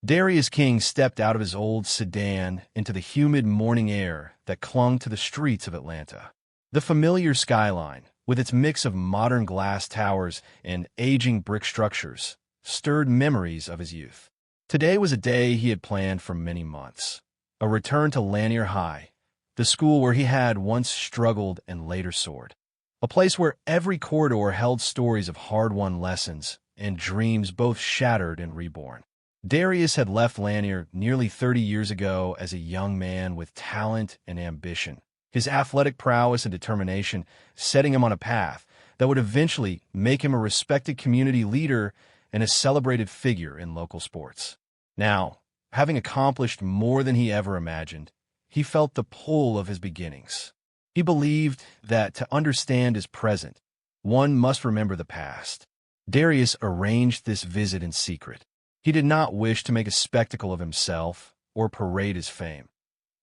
Darius King stepped out of his old sedan into the humid morning air that clung to the streets of Atlanta. The familiar skyline, with its mix of modern glass towers and aging brick structures, stirred memories of his youth. Today was a day he had planned for many months. A return to Lanier High, the school where he had once struggled and later soared. A place where every corridor held stories of hard-won lessons and dreams both shattered and reborn. Darius had left Lanier nearly 30 years ago as a young man with talent and ambition, his athletic prowess and determination setting him on a path that would eventually make him a respected community leader and a celebrated figure in local sports. Now, having accomplished more than he ever imagined, he felt the pull of his beginnings. He believed that to understand his present, one must remember the past. Darius arranged this visit in secret. He did not wish to make a spectacle of himself or parade his fame.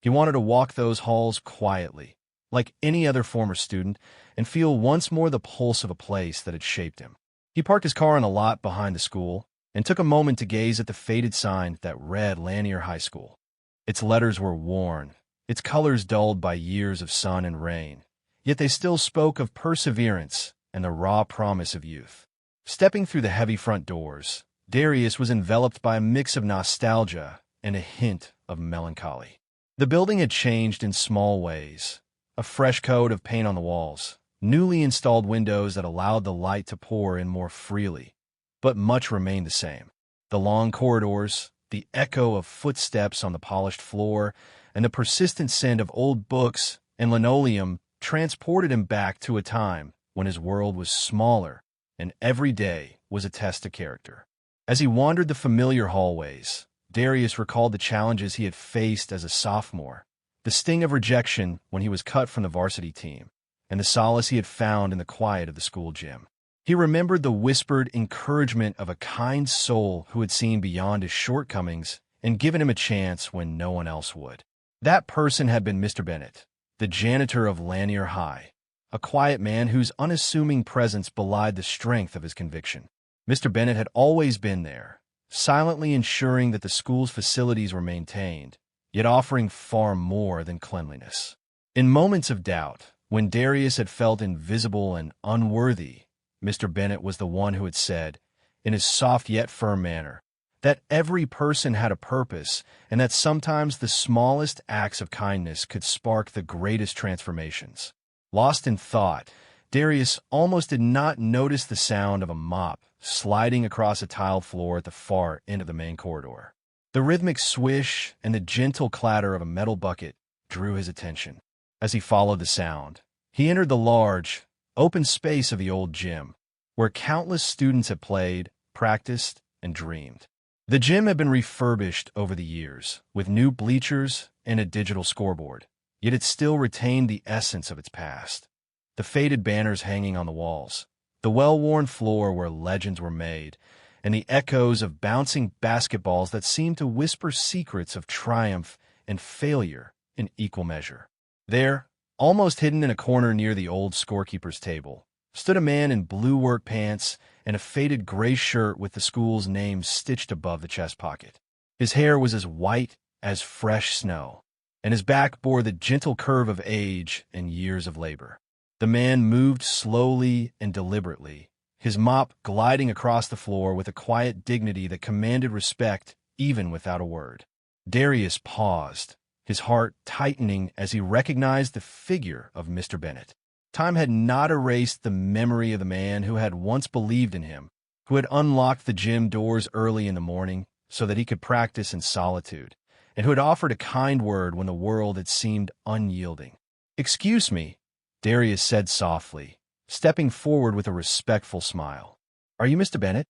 He wanted to walk those halls quietly, like any other former student, and feel once more the pulse of a place that had shaped him. He parked his car in a lot behind the school and took a moment to gaze at the faded sign that read Lanier High School. Its letters were worn, its colors dulled by years of sun and rain, yet they still spoke of perseverance and the raw promise of youth. Stepping through the heavy front doors, Darius was enveloped by a mix of nostalgia and a hint of melancholy. The building had changed in small ways. A fresh coat of paint on the walls, newly installed windows that allowed the light to pour in more freely, but much remained the same. The long corridors, the echo of footsteps on the polished floor, and the persistent scent of old books and linoleum transported him back to a time when his world was smaller and every day was a test of character. As he wandered the familiar hallways, Darius recalled the challenges he had faced as a sophomore, the sting of rejection when he was cut from the varsity team, and the solace he had found in the quiet of the school gym. He remembered the whispered encouragement of a kind soul who had seen beyond his shortcomings and given him a chance when no one else would. That person had been Mr. Bennett, the janitor of Lanier High, a quiet man whose unassuming presence belied the strength of his conviction. Mr. Bennett had always been there, silently ensuring that the school's facilities were maintained, yet offering far more than cleanliness. In moments of doubt, when Darius had felt invisible and unworthy, Mr. Bennett was the one who had said, in his soft yet firm manner, that every person had a purpose and that sometimes the smallest acts of kindness could spark the greatest transformations. Lost in thought, Darius almost did not notice the sound of a mop sliding across a tiled floor at the far end of the main corridor. The rhythmic swish and the gentle clatter of a metal bucket drew his attention. As he followed the sound, he entered the large, open space of the old gym, where countless students had played, practiced, and dreamed. The gym had been refurbished over the years, with new bleachers and a digital scoreboard, yet it still retained the essence of its past. The faded banners hanging on the walls, the well-worn floor where legends were made, and the echoes of bouncing basketballs that seemed to whisper secrets of triumph and failure in equal measure. There, almost hidden in a corner near the old scorekeeper's table, stood a man in blue work pants and a faded gray shirt with the school's name stitched above the chest pocket. His hair was as white as fresh snow, and his back bore the gentle curve of age and years of labor. The man moved slowly and deliberately, his mop gliding across the floor with a quiet dignity that commanded respect even without a word. Darius paused, his heart tightening as he recognized the figure of Mr. Bennett. Time had not erased the memory of the man who had once believed in him, who had unlocked the gym doors early in the morning so that he could practice in solitude, and who had offered a kind word when the world had seemed unyielding. "Excuse me," Darius said softly, stepping forward with a respectful smile. "Are you Mr. Bennett?"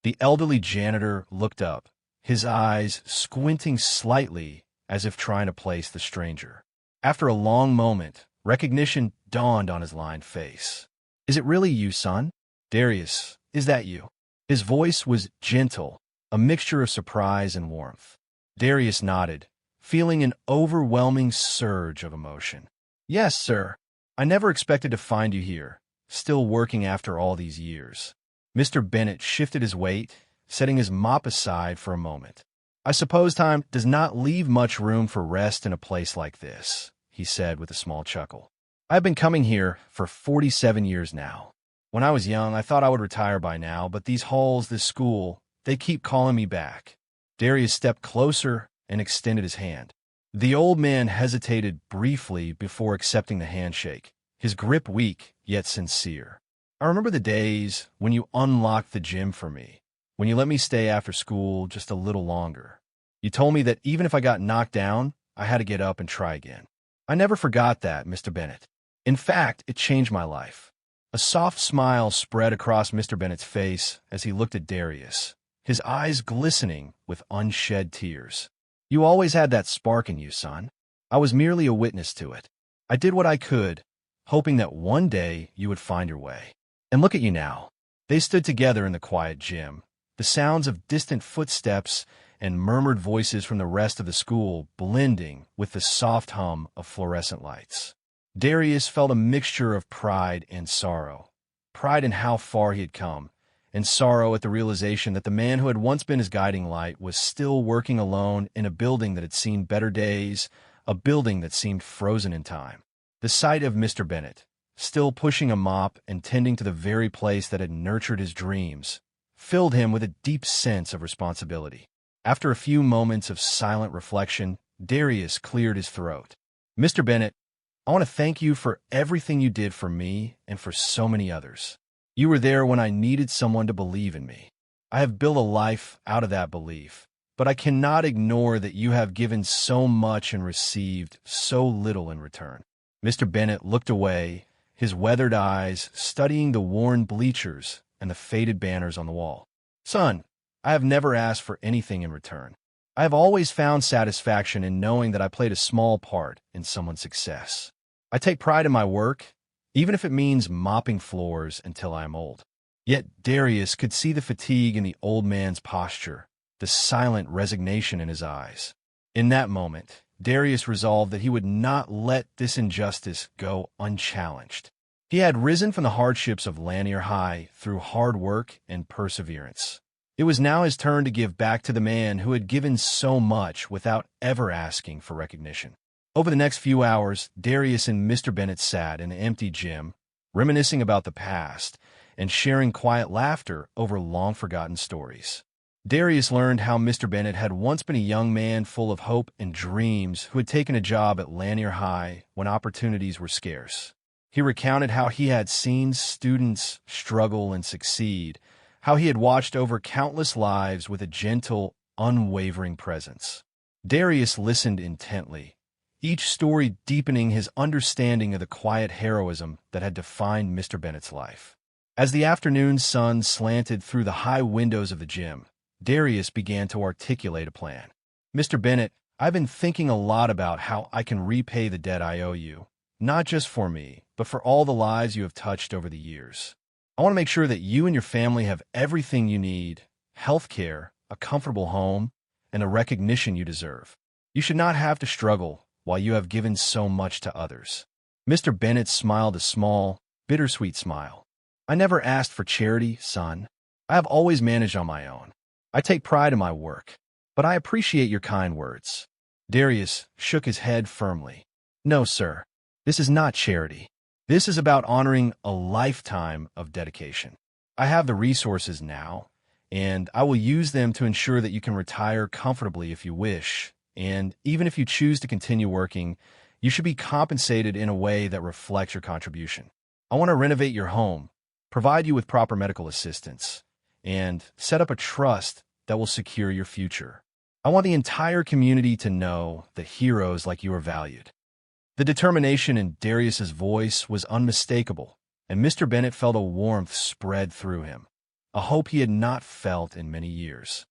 The elderly janitor looked up, his eyes squinting slightly as if trying to place the stranger. After a long moment, recognition dawned on his lined face. "Is it really you, son?" "Darius, is that you?" His voice was gentle, a mixture of surprise and warmth. Darius nodded, feeling an overwhelming surge of emotion. "Yes, sir. I never expected to find you here, still working after all these years." Mr. Bennett shifted his weight, setting his mop aside for a moment. I suppose time does not leave much room for rest in a place like this, he said with a small chuckle. I've been coming here for 47 years now. When I was young, I thought I would retire by now, but these halls, this school, they keep calling me back. Darius stepped closer and extended his hand. The old man hesitated briefly before accepting the handshake, his grip weak yet sincere. I remember the days when you unlocked the gym for me, when you let me stay after school just a little longer. You told me that even if I got knocked down, I had to get up and try again. I never forgot that, Mr. Bennett. In fact, it changed my life. A soft smile spread across Mr. Bennett's face as he looked at Darius, his eyes glistening with unshed tears. You always had that spark in you, son. I was merely a witness to it. I did what I could, hoping that one day you would find your way. And look at you now. They stood together in the quiet gym, the sounds of distant footsteps and murmured voices from the rest of the school blending with the soft hum of fluorescent lights. Darius felt a mixture of pride and sorrow. Pride in how far he had come, and sorrow at the realization that the man who had once been his guiding light was still working alone in a building that had seen better days, a building that seemed frozen in time. The sight of Mr. Bennett, still pushing a mop and tending to the very place that had nurtured his dreams, filled him with a deep sense of responsibility. After a few moments of silent reflection, Darius cleared his throat. Mr. Bennett, I want to thank you for everything you did for me and for so many others. You were there when I needed someone to believe in me. I have built a life out of that belief, but I cannot ignore that you have given so much and received so little in return. Mr. Bennett looked away, his weathered eyes studying the worn bleachers and the faded banners on the wall. Son, I have never asked for anything in return. I have always found satisfaction in knowing that I played a small part in someone's success. I take pride in my work, even if it means mopping floors until I am old. Yet Darius could see the fatigue in the old man's posture, the silent resignation in his eyes. In that moment, Darius resolved that he would not let this injustice go unchallenged. He had risen from the hardships of Lanier High through hard work and perseverance. It was now his turn to give back to the man who had given so much without ever asking for recognition. Over the next few hours, Darius and Mr. Bennett sat in an empty gym, reminiscing about the past and sharing quiet laughter over long-forgotten stories. Darius learned how Mr. Bennett had once been a young man full of hope and dreams who had taken a job at Lanier High when opportunities were scarce. He recounted how he had seen students struggle and succeed, how he had watched over countless lives with a gentle, unwavering presence. Darius listened intently, each story deepening his understanding of the quiet heroism that had defined Mr. Bennett's life. As the afternoon sun slanted through the high windows of the gym, Darius began to articulate a plan. Mr. Bennett, I've been thinking a lot about how I can repay the debt I owe you, not just for me, but for all the lives you have touched over the years. I want to make sure that you and your family have everything you need, health care, a comfortable home, and the recognition you deserve. You should not have to struggle while you have given so much to others. Mr. Bennett smiled a small, bittersweet smile. I never asked for charity, son. I have always managed on my own. I take pride in my work, but I appreciate your kind words. Darius shook his head firmly. No, sir. This is not charity. This is about honoring a lifetime of dedication. I have the resources now, and I will use them to ensure that you can retire comfortably if you wish. And even if you choose to continue working, you should be compensated in a way that reflects your contribution. I want to renovate your home, provide you with proper medical assistance, and set up a trust that will secure your future. I want the entire community to know that heroes like you are valued. The determination in Darius's voice was unmistakable, and Mr. Bennett felt a warmth spread through him, a hope he had not felt in many years.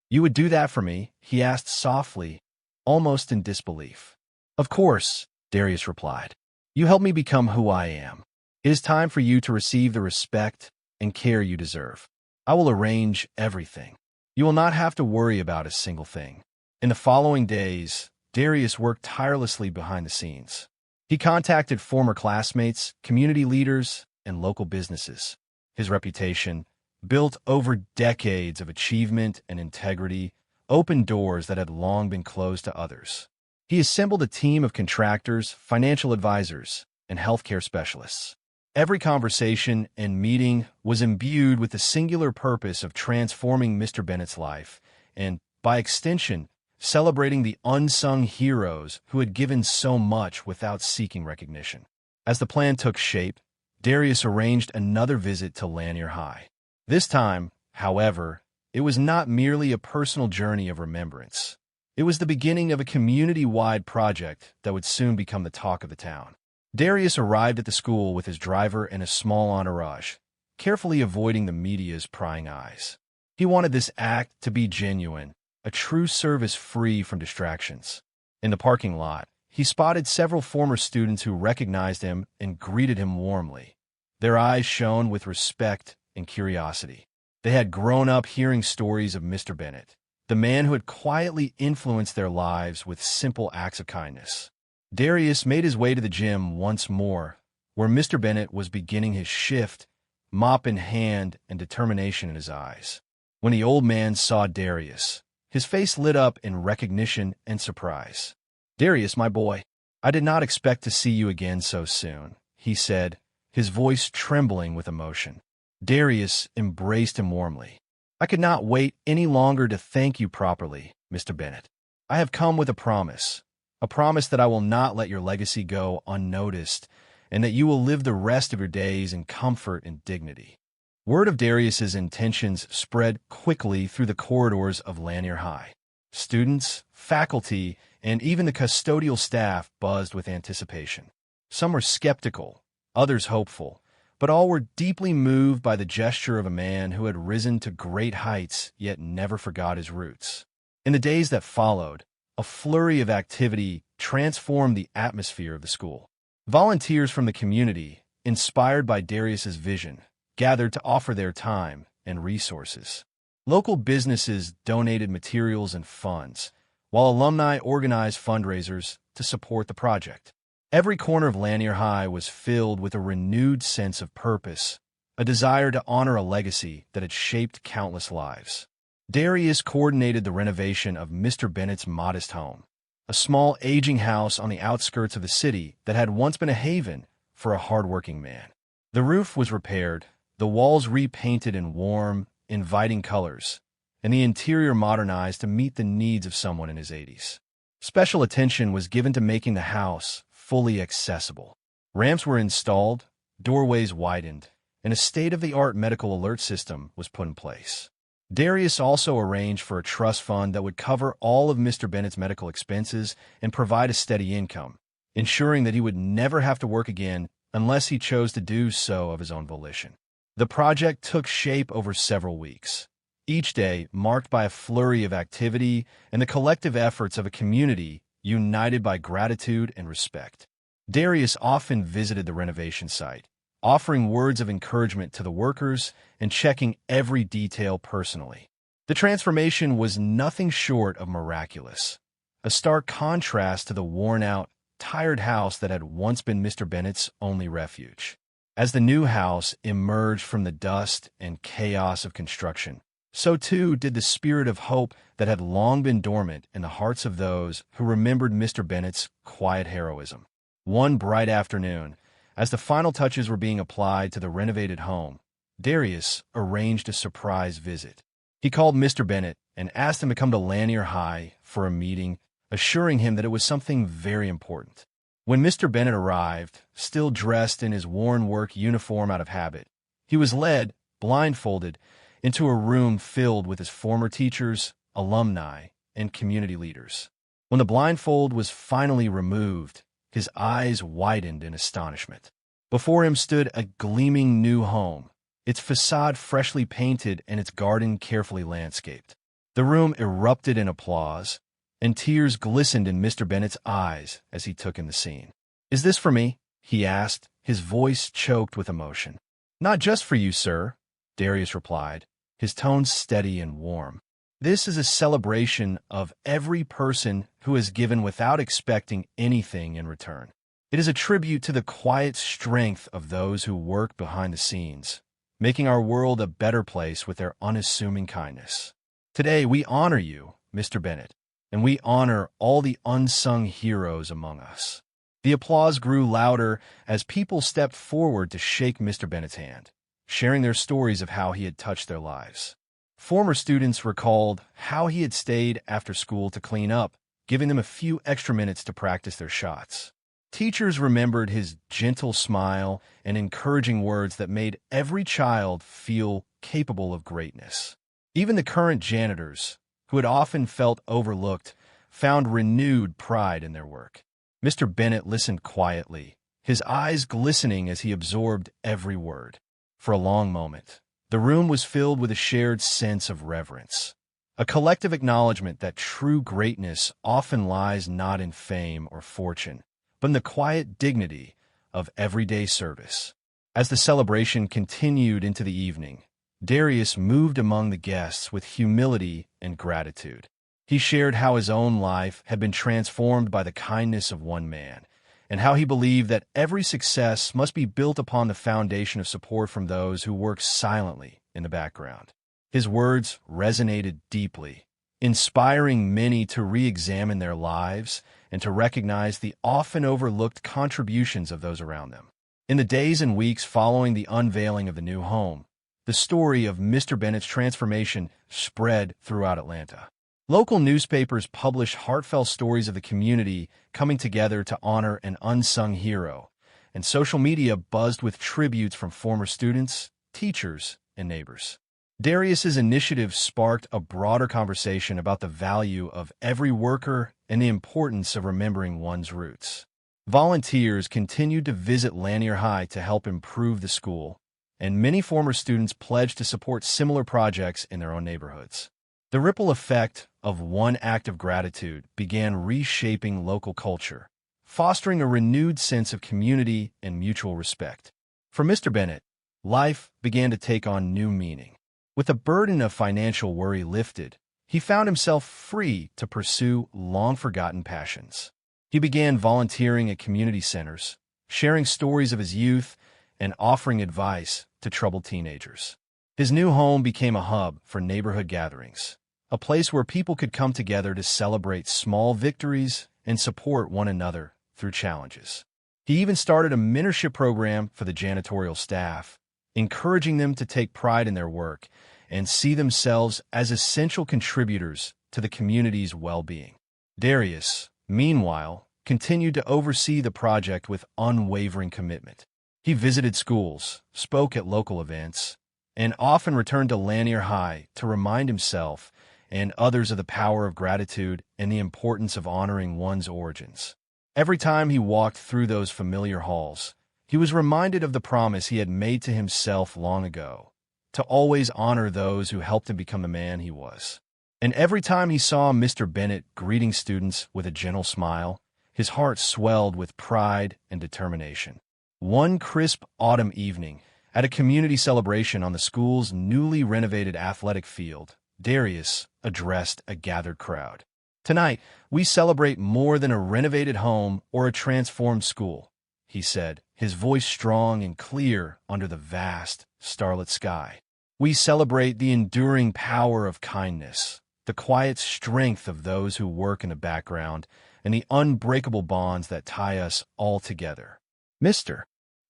You would do that for me? He asked softly, almost in disbelief. Of course, Darius replied. You helped me become who I am. It is time for you to receive the respect and care you deserve. I will arrange everything. You will not have to worry about a single thing. In the following days, Darius worked tirelessly behind the scenes. He contacted former classmates, community leaders, and local businesses. His reputation, built over decades of achievement and integrity, opened doors that had long been closed to others. He assembled a team of contractors, financial advisors, and healthcare specialists. Every conversation and meeting was imbued with the singular purpose of transforming Mr. Bennett's life and, by extension, celebrating the unsung heroes who had given so much without seeking recognition. As the plan took shape, Darius arranged another visit to Lanier High. This time, however, it was not merely a personal journey of remembrance. It was the beginning of a community-wide project that would soon become the talk of the town. Darius arrived at the school with his driver and a small entourage, carefully avoiding the media's prying eyes. He wanted this act to be genuine, a true service free from distractions. In the parking lot, he spotted several former students who recognized him and greeted him warmly. Their eyes shone with respect and curiosity. They had grown up hearing stories of Mr. Bennett, the man who had quietly influenced their lives with simple acts of kindness. Darius made his way to the gym once more, where Mr. Bennett was beginning his shift, mop in hand and determination in his eyes. When the old man saw Darius, his face lit up in recognition and surprise. "Darius, my boy, I did not expect to see you again so soon," he said, his voice trembling with emotion. Darius embraced him warmly. "I could not wait any longer to thank you properly, Mr. Bennett. I have come with a promise that I will not let your legacy go unnoticed, and that you will live the rest of your days in comfort and dignity." Word of Darius's intentions spread quickly through the corridors of Lanier High. Students, faculty, and even the custodial staff buzzed with anticipation. Some were skeptical, others hopeful, but all were deeply moved by the gesture of a man who had risen to great heights yet never forgot his roots. In the days that followed, a flurry of activity transformed the atmosphere of the school. Volunteers from the community, inspired by Darius's vision, gathered to offer their time and resources. Local businesses donated materials and funds, while alumni organized fundraisers to support the project. Every corner of Lanier High was filled with a renewed sense of purpose, a desire to honor a legacy that had shaped countless lives. Darius coordinated the renovation of Mr. Bennett's modest home, a small aging house on the outskirts of the city that had once been a haven for a hardworking man. The roof was repaired, the walls repainted in warm, inviting colors, and the interior modernized to meet the needs of someone in his 80s. Special attention was given to making the house fully accessible. Ramps were installed, doorways widened, and a state-of-the-art medical alert system was put in place. Darius also arranged for a trust fund that would cover all of Mr. Bennett's medical expenses and provide a steady income, ensuring that he would never have to work again unless he chose to do so of his own volition. The project took shape over several weeks, each day marked by a flurry of activity and the collective efforts of a community united by gratitude and respect. Darius often visited the renovation site, offering words of encouragement to the workers and checking every detail personally. The transformation was nothing short of miraculous, a stark contrast to the worn-out, tired house that had once been Mr. Bennett's only refuge. As the new house emerged from the dust and chaos of construction, so too did the spirit of hope that had long been dormant in the hearts of those who remembered Mr. Bennett's quiet heroism. One bright afternoon, as the final touches were being applied to the renovated home, Darius arranged a surprise visit. He called Mr. Bennett and asked him to come to Lanier High for a meeting, assuring him that it was something very important. When Mr. Bennett arrived, still dressed in his worn work uniform out of habit, he was led, blindfolded, into a room filled with his former teachers, alumni, and community leaders. When the blindfold was finally removed, his eyes widened in astonishment. Before him stood a gleaming new home, its facade freshly painted and its garden carefully landscaped. The room erupted in applause, and tears glistened in Mr. Bennett's eyes as he took in the scene. "Is this for me?" he asked, his voice choked with emotion. "Not just for you, sir," Darius replied, his tone steady and warm. "This is a celebration of every person who has given without expecting anything in return. It is a tribute to the quiet strength of those who work behind the scenes, making our world a better place with their unassuming kindness. Today we honor you, Mr. Bennett, and we honor all the unsung heroes among us." The applause grew louder as people stepped forward to shake Mr. Bennett's hand, sharing their stories of how he had touched their lives. Former students recalled how he had stayed after school to clean up, giving them a few extra minutes to practice their shots. Teachers remembered his gentle smile and encouraging words that made every child feel capable of greatness. Even the current janitors, who had often felt overlooked, found renewed pride in their work. Mr. Bennett listened quietly, his eyes glistening as he absorbed every word. For a long moment, the room was filled with a shared sense of reverence, a collective acknowledgement that true greatness often lies not in fame or fortune, but in the quiet dignity of everyday service. As the celebration continued into the evening, Darius moved among the guests with humility and gratitude. He shared how his own life had been transformed by the kindness of one man, and how he believed that every success must be built upon the foundation of support from those who work silently in the background. His words resonated deeply, inspiring many to re-examine their lives and to recognize the often overlooked contributions of those around them. In the days and weeks following the unveiling of the new home, the story of Mr. Bennett's transformation spread throughout Atlanta. Local newspapers published heartfelt stories of the community coming together to honor an unsung hero, and social media buzzed with tributes from former students, teachers, and neighbors. Darius's initiative sparked a broader conversation about the value of every worker and the importance of remembering one's roots. Volunteers continued to visit Lanier High to help improve the school, and many former students pledged to support similar projects in their own neighborhoods. The ripple effect of one act of gratitude began reshaping local culture, fostering a renewed sense of community and mutual respect. For Mr. Bennett, life began to take on new meaning. With the burden of financial worry lifted, he found himself free to pursue long-forgotten passions. He began volunteering at community centers, sharing stories of his youth, and offering advice to troubled teenagers. His new home became a hub for neighborhood gatherings, a place where people could come together to celebrate small victories and support one another through challenges. He even started a mentorship program for the janitorial staff, encouraging them to take pride in their work and see themselves as essential contributors to the community's well-being. Darius, meanwhile, continued to oversee the project with unwavering commitment. He visited schools, spoke at local events, and often returned to Lanier High to remind himself and others of the power of gratitude and the importance of honoring one's origins. Every time he walked through those familiar halls, he was reminded of the promise he had made to himself long ago, to always honor those who helped him become the man he was. And every time he saw Mr. Bennett greeting students with a gentle smile, his heart swelled with pride and determination. One crisp autumn evening, at a community celebration on the school's newly renovated athletic field, Darius addressed a gathered crowd. "Tonight, we celebrate more than a renovated home or a transformed school," he said, his voice strong and clear under the vast, starlit sky. "We celebrate the enduring power of kindness, the quiet strength of those who work in the background, and the unbreakable bonds that tie us all together. Mr.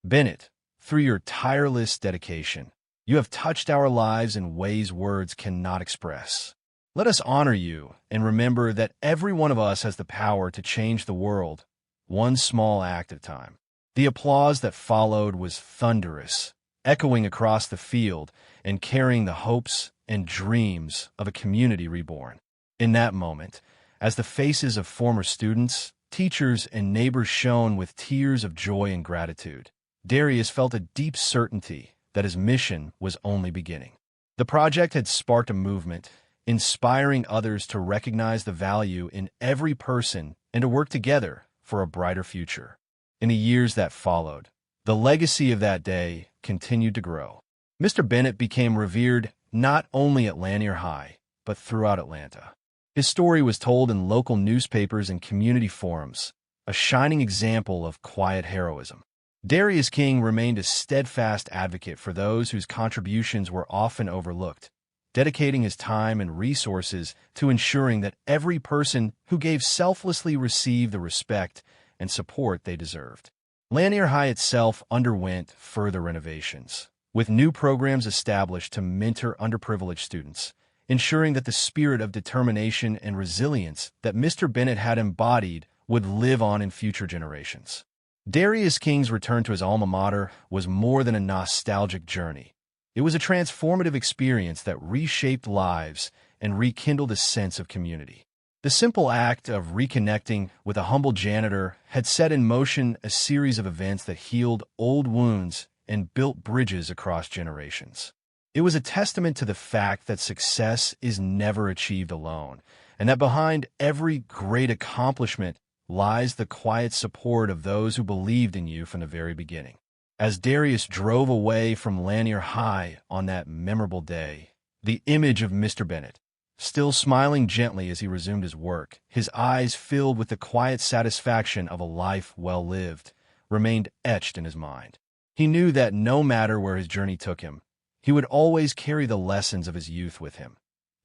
Bennett, through your tireless dedication, you have touched our lives in ways words cannot express. Let us honor you and remember that every one of us has the power to change the world, one small act at a time." The applause that followed was thunderous, echoing across the field and carrying the hopes and dreams of a community reborn. In that moment, as the faces of former students, teachers, and neighbors shone with tears of joy and gratitude, Darius felt a deep certainty that his mission was only beginning. The project had sparked a movement, inspiring others to recognize the value in every person and to work together for a brighter future. In the years that followed, the legacy of that day continued to grow. Mr. Bennett became revered not only at Lanier High, but throughout Atlanta. His story was told in local newspapers and community forums, a shining example of quiet heroism. Darius King remained a steadfast advocate for those whose contributions were often overlooked, dedicating his time and resources to ensuring that every person who gave selflessly received the respect and support they deserved. Lanier High itself underwent further renovations, with new programs established to mentor underprivileged students, ensuring that the spirit of determination and resilience that Mr. Bennett had embodied would live on in future generations. Darius King's return to his alma mater was more than a nostalgic journey. It was a transformative experience that reshaped lives and rekindled a sense of community. The simple act of reconnecting with a humble janitor had set in motion a series of events that healed old wounds and built bridges across generations. It was a testament to the fact that success is never achieved alone, and that behind every great accomplishment lies the quiet support of those who believed in you from the very beginning. As Darius drove away from Lanier High on that memorable day, the image of Mr. Bennett, still smiling gently as he resumed his work, his eyes filled with the quiet satisfaction of a life well lived, remained etched in his mind. He knew that no matter where his journey took him, he would always carry the lessons of his youth with him.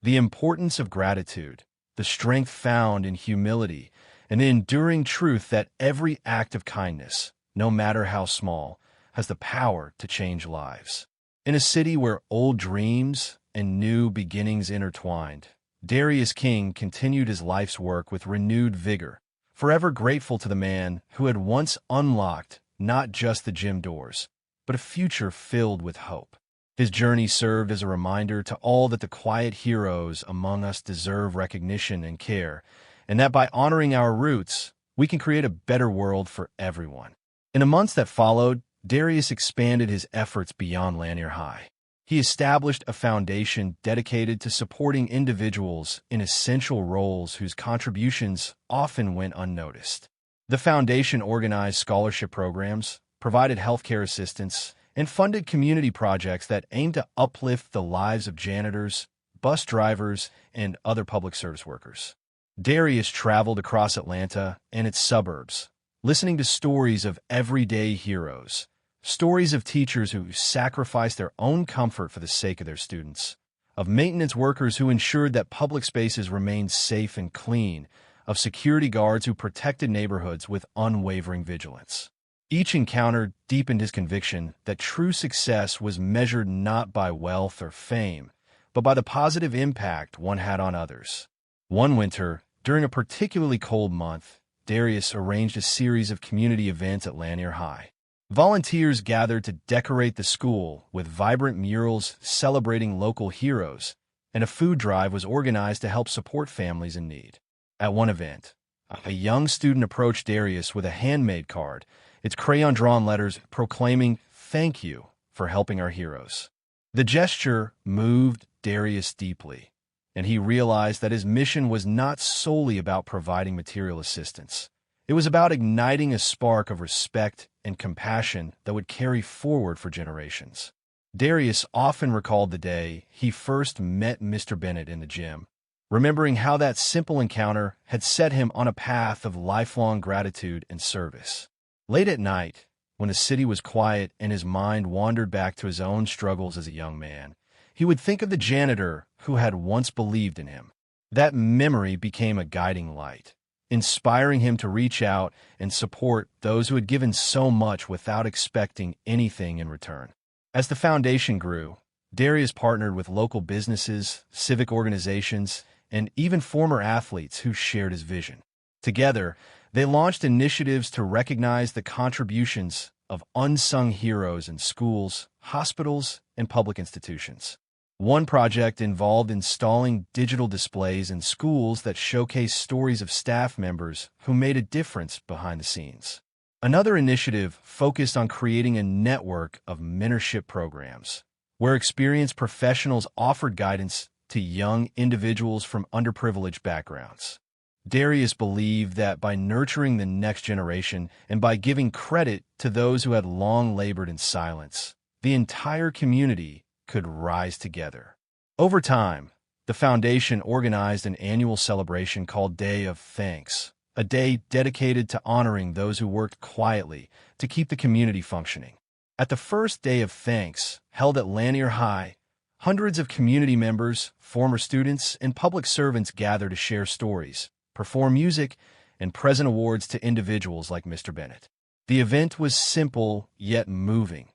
The importance of gratitude, the strength found in humility, and the enduring truth that every act of kindness, no matter how small, has the power to change lives. In a city where old dreams and new beginnings intertwined, Darius King continued his life's work with renewed vigor, forever grateful to the man who had once unlocked not just the gym doors, but a future filled with hope. His journey served as a reminder to all that the quiet heroes among us deserve recognition and care, and that by honoring our roots, we can create a better world for everyone. In the months that followed, Darius expanded his efforts beyond Lanier High. He established a foundation dedicated to supporting individuals in essential roles whose contributions often went unnoticed. The foundation organized scholarship programs, provided healthcare assistance, and funded community projects that aimed to uplift the lives of janitors, bus drivers, and other public service workers. Darius traveled across Atlanta and its suburbs, listening to stories of everyday heroes, stories of teachers who sacrificed their own comfort for the sake of their students, of maintenance workers who ensured that public spaces remained safe and clean, of security guards who protected neighborhoods with unwavering vigilance. Each encounter deepened his conviction that true success was measured not by wealth or fame, but by the positive impact one had on others. One winter, during a particularly cold month, Darius arranged a series of community events at Lanier High. Volunteers gathered to decorate the school with vibrant murals celebrating local heroes, and a food drive was organized to help support families in need. At one event, a young student approached Darius with a handmade card, its crayon-drawn letters proclaiming, "Thank you for helping our heroes." The gesture moved Darius deeply, and he realized that his mission was not solely about providing material assistance. It was about igniting a spark of respect and compassion that would carry forward for generations. Darius often recalled the day he first met Mr. Bennett in the gym, remembering how that simple encounter had set him on a path of lifelong gratitude and service. Late at night, when the city was quiet and his mind wandered back to his own struggles as a young man, he would think of the janitor who had once believed in him. That memory became a guiding light, inspiring him to reach out and support those who had given so much without expecting anything in return. As the foundation grew, Darius partnered with local businesses, civic organizations, and even former athletes who shared his vision. Together, they launched initiatives to recognize the contributions of unsung heroes in schools, hospitals, and public institutions. One project involved installing digital displays in schools that showcased stories of staff members who made a difference behind the scenes. Another initiative focused on creating a network of mentorship programs, where experienced professionals offered guidance to young individuals from underprivileged backgrounds. Darius believed that by nurturing the next generation and by giving credit to those who had long labored in silence, the entire community could rise together. Over time, the foundation organized an annual celebration called Day of Thanks, a day dedicated to honoring those who worked quietly to keep the community functioning. At the first Day of Thanks, held at Lanier High, Hundreds of community members, former students, and public servants gather to share stories, perform music, and present awards to individuals like Mr. Bennett. The event was simple yet moving,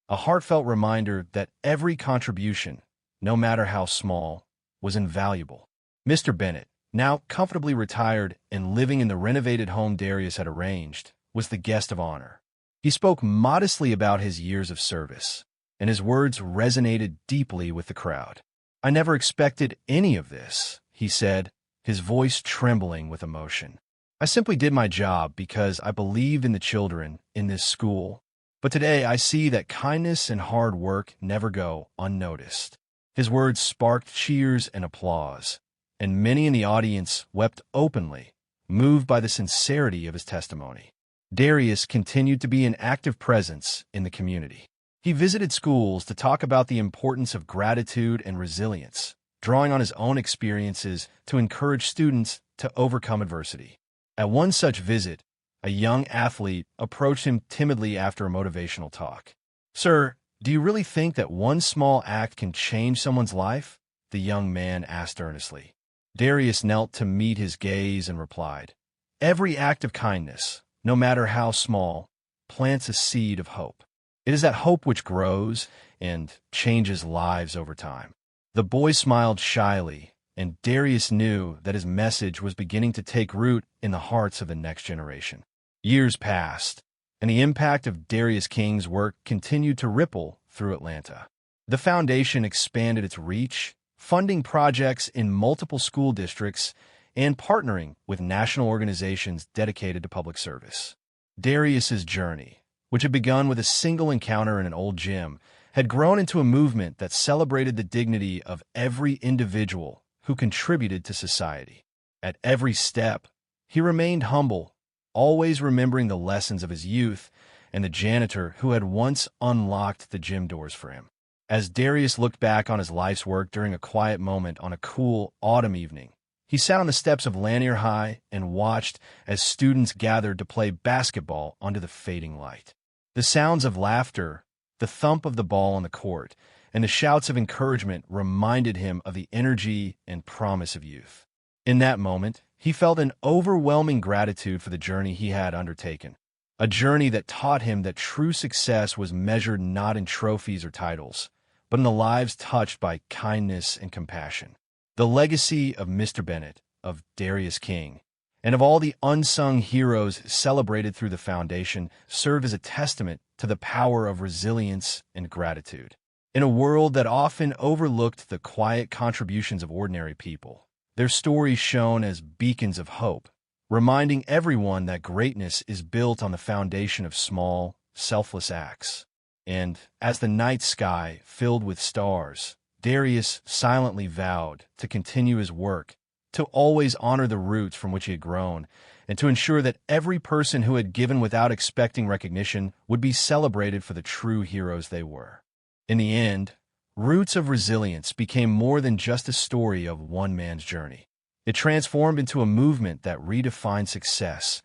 a heartfelt reminder that every contribution, no matter how small, was invaluable. Mr. Bennett, now comfortably retired and living in the renovated home Darius had arranged, was the guest of honor. He spoke modestly about his years of service, and his words resonated deeply with the crowd. "I never expected any of this," he said, his voice trembling with emotion. "I simply did my job because I believed in the children in this school. But today I see that kindness and hard work never go unnoticed." His words sparked cheers and applause, and many in the audience wept openly, moved by the sincerity of his testimony. Darius continued to be an active presence in the community. He visited schools to talk about the importance of gratitude and resilience, drawing on his own experiences to encourage students to overcome adversity. At one such visit, a young athlete approached him timidly after a motivational talk. "Sir, do you really think that one small act can change someone's life?" the young man asked earnestly. Darius knelt to meet his gaze and replied, "Every act of kindness, no matter how small, plants a seed of hope. It is that hope which grows and changes lives over time." The boy smiled shyly, and Darius knew that his message was beginning to take root in the hearts of the next generation. Years passed, and the impact of Darius King's work continued to ripple through Atlanta. The foundation expanded its reach, funding projects in multiple school districts and partnering with national organizations dedicated to public service. Darius's journey, which had begun with a single encounter in an old gym, had grown into a movement that celebrated the dignity of every individual who contributed to society. At every step, he remained humble, always remembering the lessons of his youth and the janitor who had once unlocked the gym doors for him. As Darius looked back on his life's work during a quiet moment on a cool autumn evening, he sat on the steps of Lanier High and watched as students gathered to play basketball under the fading light. The sounds of laughter, the thump of the ball on the court, and the shouts of encouragement reminded him of the energy and promise of youth. In that moment, he felt an overwhelming gratitude for the journey he had undertaken, a journey that taught him that true success was measured not in trophies or titles, but in the lives touched by kindness and compassion. The legacy of Mr. Bennett, of Darius King, and of all the unsung heroes celebrated through the foundation serve as a testament to the power of resilience and gratitude. In a world that often overlooked the quiet contributions of ordinary people, their stories shone as beacons of hope, reminding everyone that greatness is built on the foundation of small, selfless acts. And as the night sky filled with stars, Darius silently vowed to continue his work, to always honor the roots from which he had grown, and to ensure that every person who had given without expecting recognition would be celebrated for the true heroes they were. In the end, Roots of Resilience became more than just a story of one man's journey. It transformed into a movement that redefined success,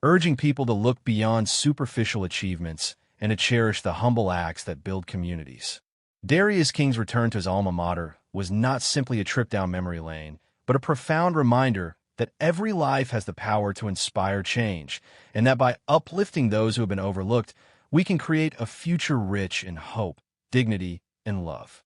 urging people to look beyond superficial achievements and to cherish the humble acts that build communities. Darius King's return to his alma mater was not simply a trip down memory lane, but a profound reminder that every life has the power to inspire change, and that by uplifting those who have been overlooked, we can create a future rich in hope, dignity, and love.